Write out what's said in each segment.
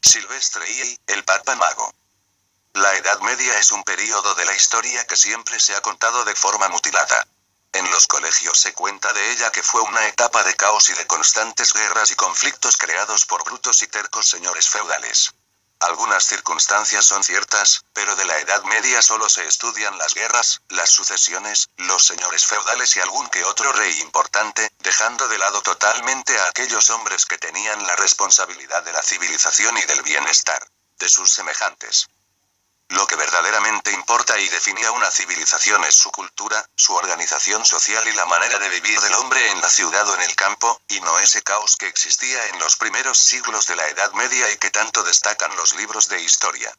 Silvestre y el Papa Mago. La Edad Media es un período de la historia que siempre se ha contado de forma mutilada. En los colegios se cuenta de ella que fue una etapa de caos y de constantes guerras y conflictos creados por brutos y tercos señores feudales. Algunas circunstancias son ciertas, pero de la Edad Media solo se estudian las guerras, las sucesiones, los señores feudales y algún que otro rey importante, dejando de lado totalmente a aquellos hombres que tenían la responsabilidad de la civilización y del bienestar de sus semejantes. Lo que verdaderamente importa y define a una civilización es su cultura, su organización social y la manera de vivir del hombre en la ciudad o en el campo, y no ese caos que existía en los primeros siglos de la Edad Media y que tanto destacan los libros de historia.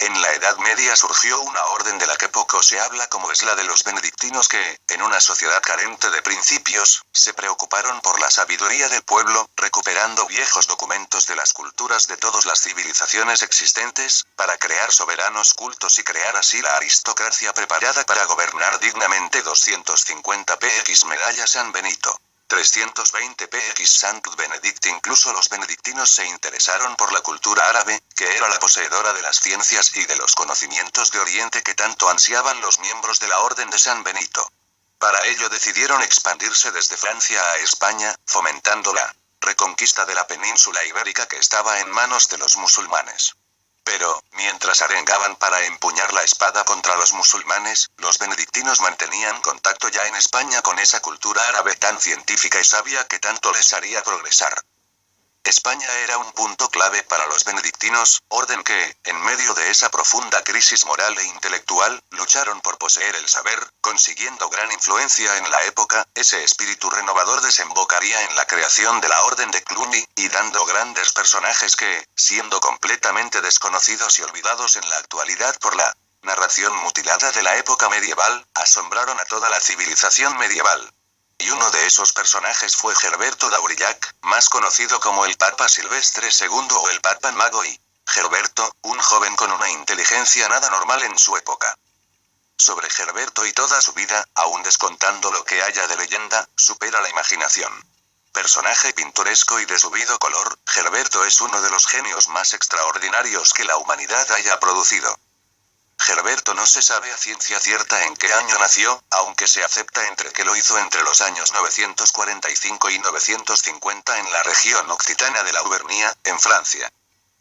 En la Edad Media surgió una orden de la que poco se habla como es la de los benedictinos que, en una sociedad carente de principios, se preocuparon por la sabiduría del pueblo, recuperando viejos documentos de las culturas de todas las civilizaciones existentes, para crear soberanos cultos y crear así la aristocracia preparada para gobernar dignamente. 250 px Medalla San Benito. 320 px Sant Benedict. Incluso los benedictinos se interesaron por la cultura árabe, que era la poseedora de las ciencias y de los conocimientos de Oriente que tanto ansiaban los miembros de la Orden de San Benito. Para ello decidieron expandirse desde Francia a España, fomentando la reconquista de la península ibérica que estaba en manos de los musulmanes. Pero, mientras arengaban para empuñar la espada contra los musulmanes, los benedictinos mantenían contacto ya en España con esa cultura árabe tan científica y sabia que tanto les haría progresar. España era un punto clave para los benedictinos, orden que, en medio de esa profunda crisis moral e intelectual, lucharon por poseer el saber, consiguiendo gran influencia en la época. Ese espíritu renovador desembocaría en la creación de la Orden de Cluny, y dando grandes personajes que, siendo completamente desconocidos y olvidados en la actualidad por la narración mutilada de la época medieval, asombraron a toda la civilización medieval. Y uno de esos personajes fue Gerberto d'Aurillac, más conocido como el Papa Silvestre II o el Papa Mago, y Gerberto, un joven con una inteligencia nada normal en su época. Sobre Gerberto y toda su vida, aún descontando lo que haya de leyenda, supera la imaginación. Personaje pintoresco y de subido color, Gerberto es uno de los genios más extraordinarios que la humanidad haya producido. Gerberto no se sabe a ciencia cierta en qué año nació, aunque se acepta entre que lo hizo entre los años 945 y 950 en la región occitana de la Auvernia, en Francia.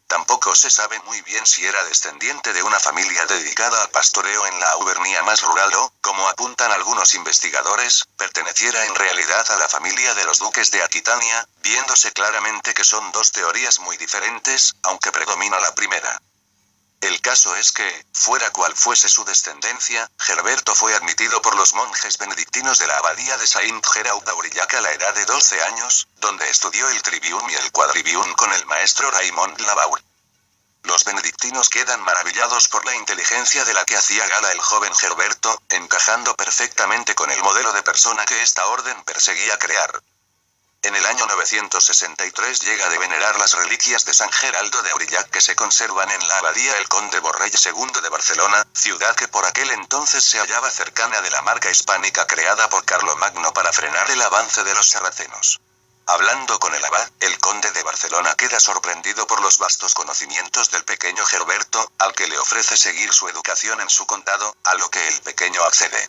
Tampoco se sabe muy bien si era descendiente de una familia dedicada al pastoreo en la Auvernia más rural o, como apuntan algunos investigadores, perteneciera en realidad a la familia de los duques de Aquitania, viéndose claramente que son dos teorías muy diferentes, aunque predomina la primera. El caso es que, fuera cual fuese su descendencia, Gerberto fue admitido por los monjes benedictinos de la abadía de Saint-Geraud d'Aurillac a la edad de 12 años, donde estudió el trivium y el quadrivium con el maestro Raymond Lavaur. Los benedictinos quedan maravillados por la inteligencia de la que hacía gala el joven Gerberto, encajando perfectamente con el modelo de persona que esta orden perseguía crear. En el año 963 llega de venerar las reliquias de San Geraldo de Aurillac que se conservan en la abadía El Conde Borrell II de Barcelona, ciudad que por aquel entonces se hallaba cercana de la marca hispánica creada por Carlomagno para frenar el avance de los sarracenos. Hablando con el abad, el conde de Barcelona queda sorprendido por los vastos conocimientos del pequeño Gerberto, al que le ofrece seguir su educación en su condado, a lo que el pequeño accede.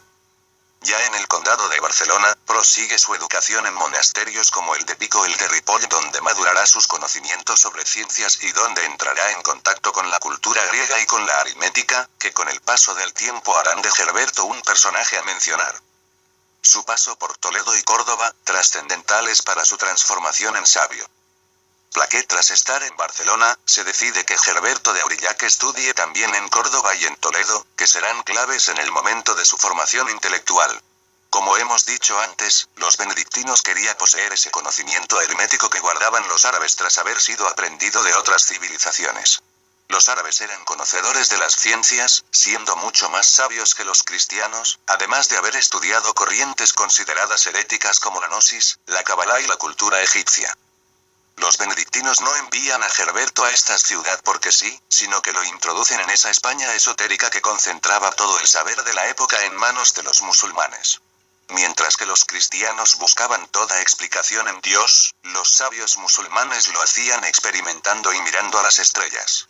Ya en el condado de Barcelona, prosigue su educación en monasterios como el de Pico y el de Ripoll, donde madurará sus conocimientos sobre ciencias y donde entrará en contacto con la cultura griega y con la aritmética, que con el paso del tiempo harán de Gerberto un personaje a mencionar. Su paso por Toledo y Córdoba, trascendentales para su transformación en sabio. Plaqué tras estar en Barcelona, se decide que Gerberto de Aurillac estudie también en Córdoba y en Toledo, que serán claves en el momento de su formación intelectual. Como hemos dicho antes, los benedictinos querían poseer ese conocimiento hermético que guardaban los árabes tras haber sido aprendido de otras civilizaciones. Los árabes eran conocedores de las ciencias, siendo mucho más sabios que los cristianos, además de haber estudiado corrientes consideradas heréticas como la gnosis, la cábala y la cultura egipcia. Los benedictinos no envían a Gerberto a esta ciudad porque sí, sino que lo introducen en esa España esotérica que concentraba todo el saber de la época en manos de los musulmanes. Mientras que los cristianos buscaban toda explicación en Dios, los sabios musulmanes lo hacían experimentando y mirando a las estrellas.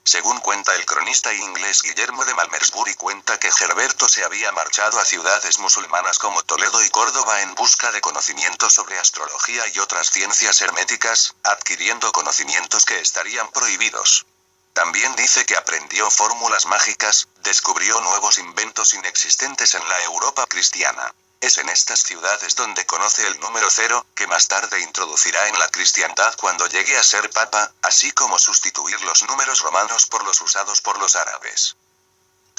Según cuenta el cronista inglés Guillermo de Malmesbury, cuenta que Herberto se había marchado a ciudades musulmanas como Toledo y Córdoba en busca de conocimientos sobre astrología y otras ciencias herméticas, adquiriendo conocimientos que estarían prohibidos. También dice que aprendió fórmulas mágicas, descubrió nuevos inventos inexistentes en la Europa cristiana. Es en estas ciudades donde conoce el número 0, que más tarde introducirá en la cristiandad cuando llegue a ser papa, así como sustituir los números romanos por los usados por los árabes.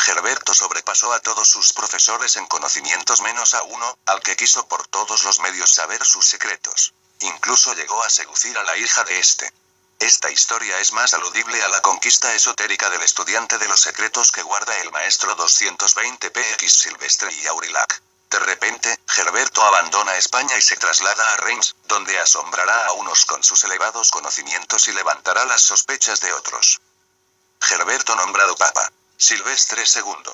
Herberto sobrepasó a todos sus profesores en conocimientos menos a uno, al que quiso por todos los medios saber sus secretos. Incluso llegó a seducir a la hija de este. Esta historia es más aludible a la conquista esotérica del estudiante de los secretos que guarda el maestro 220 PX Silvestre y Aurillac. De repente, Herberto abandona España y se traslada a Reims, donde asombrará a unos con sus elevados conocimientos y levantará las sospechas de otros. Herberto nombrado papa. Silvestre II.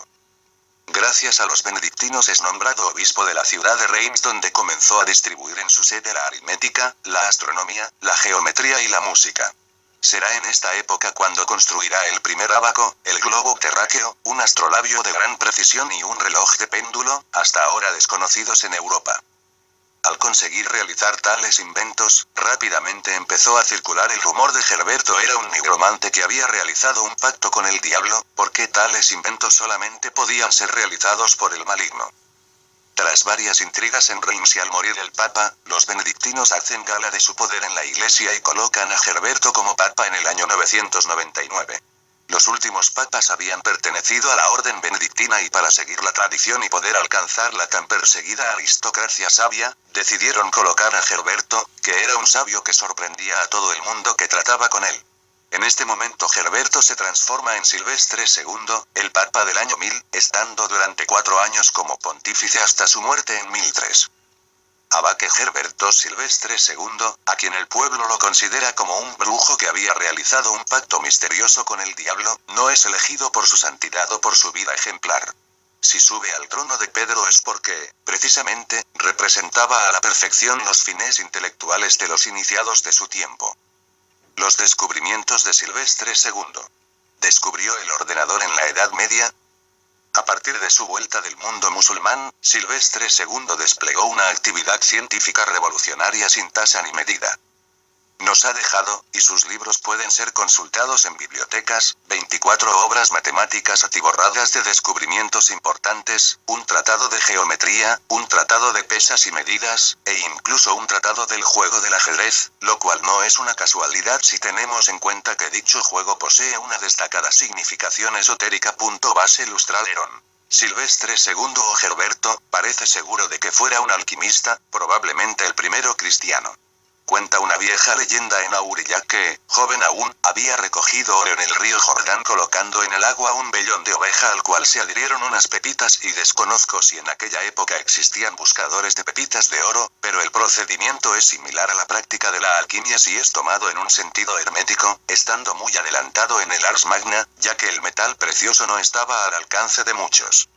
Gracias a los benedictinos es nombrado obispo de la ciudad de Reims, donde comenzó a distribuir en su sede la aritmética, la astronomía, la geometría y la música. Será en esta época cuando construirá el primer ábaco, el globo terráqueo, un astrolabio de gran precisión y un reloj de péndulo, hasta ahora desconocidos en Europa. Al conseguir realizar tales inventos, rápidamente empezó a circular el rumor de Herberto era un nigromante que había realizado un pacto con el diablo, porque tales inventos solamente podían ser realizados por el maligno. Tras varias intrigas en Reims y al morir el papa, los benedictinos hacen gala de su poder en la iglesia y colocan a Herberto como papa en el año 999. Los últimos papas habían pertenecido a la orden benedictina y para seguir la tradición y poder alcanzar la tan perseguida aristocracia sabia, decidieron colocar a Herberto, que era un sabio que sorprendía a todo el mundo que trataba con él. En este momento Herberto se transforma en Silvestre II, el papa del año 1000, estando durante 4 años como pontífice hasta su muerte en 1003. Abate Herberto Silvestre II, a quien el pueblo lo considera como un brujo que había realizado un pacto misterioso con el diablo, no es elegido por su santidad o por su vida ejemplar. Si sube al trono de Pedro es porque, precisamente, representaba a la perfección los fines intelectuales de los iniciados de su tiempo. Los descubrimientos de Silvestre II. Descubrió el ordenador en la Edad Media. A partir de su vuelta del mundo musulmán, Silvestre II desplegó una actividad científica revolucionaria sin tasa ni medida. Nos ha dejado, y sus libros pueden ser consultados en bibliotecas, 24 obras matemáticas atiborradas de descubrimientos importantes, un tratado de geometría, un tratado de pesas y medidas, e incluso un tratado del juego del ajedrez, lo cual no es una casualidad si tenemos en cuenta que dicho juego posee una destacada significación esotérica. Base Lustraleron. Silvestre II o Herberto, parece seguro de que fuera un alquimista, probablemente el primero cristiano. Cuenta una vieja leyenda en Aurillac que, joven aún, había recogido oro en el río Jordán colocando en el agua un vellón de oveja al cual se adhirieron unas pepitas y desconozco si en aquella época existían buscadores de pepitas de oro, pero el procedimiento es similar a la práctica de la alquimia si es tomado en un sentido hermético, estando muy adelantado en el Ars Magna, ya que el metal precioso no estaba al alcance de muchos.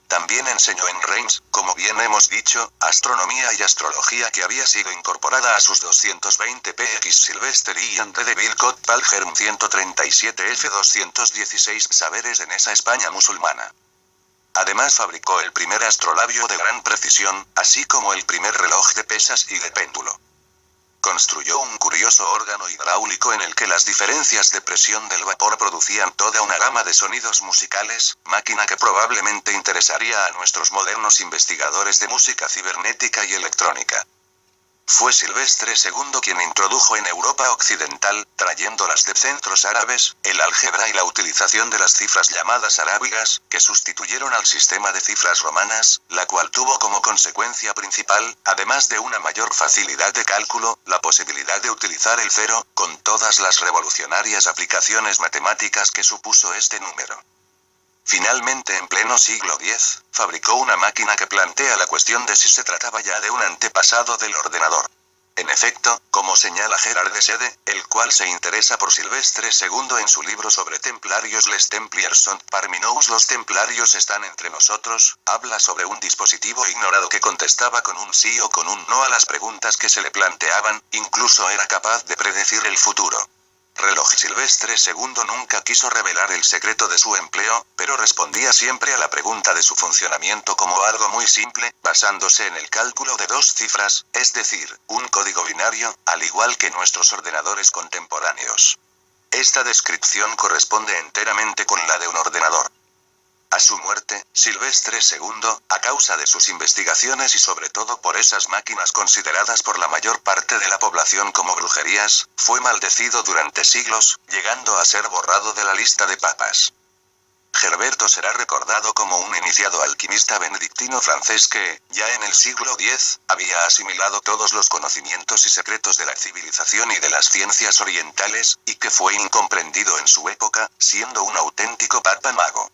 También enseñó en Reims, como bien hemos dicho, astronomía y astrología que había sido incorporada a sus 220 PX Silvestre y André de Vilcot Palgerm 137 F 216 saberes en esa España musulmana. Además fabricó el primer astrolabio de gran precisión, así como el primer reloj de pesas y de péndulo. Construyó un curioso órgano hidráulico en el que las diferencias de presión del vapor producían toda una gama de sonidos musicales, máquina que probablemente interesaría a nuestros modernos investigadores de música cibernética y electrónica. Fue Silvestre II quien introdujo en Europa occidental, trayéndolas de centros árabes, el álgebra y la utilización de las cifras llamadas arábigas, que sustituyeron al sistema de cifras romanas, la cual tuvo como consecuencia principal, además de una mayor facilidad de cálculo, la posibilidad de utilizar el cero, con todas las revolucionarias aplicaciones matemáticas que supuso este número. Finalmente, en pleno siglo X, fabricó una máquina que plantea la cuestión de si se trataba ya de un antepasado del ordenador. En efecto, como señala Gerard de Sede, el cual se interesa por Silvestre II en su libro sobre templarios Les Templiers sont parmi nous, los templarios están entre nosotros, habla sobre un dispositivo ignorado que contestaba con un sí o con un no a las preguntas que se le planteaban, incluso era capaz de predecir el futuro. Reloj Silvestre II nunca quiso revelar el secreto de su empleo, pero respondía siempre a la pregunta de su funcionamiento como algo muy simple, basándose en el cálculo de dos cifras, es decir, un código binario, al igual que nuestros ordenadores contemporáneos. Esta descripción corresponde enteramente con la de un ordenador. A su muerte, Silvestre II, a causa de sus investigaciones y sobre todo por esas máquinas consideradas por la mayor parte de la población como brujerías, fue maldecido durante siglos, llegando a ser borrado de la lista de papas. Gerberto será recordado como un iniciado alquimista benedictino francés que, ya en el siglo X, había asimilado todos los conocimientos y secretos de la civilización y de las ciencias orientales, y que fue incomprendido en su época, siendo un auténtico papa mago.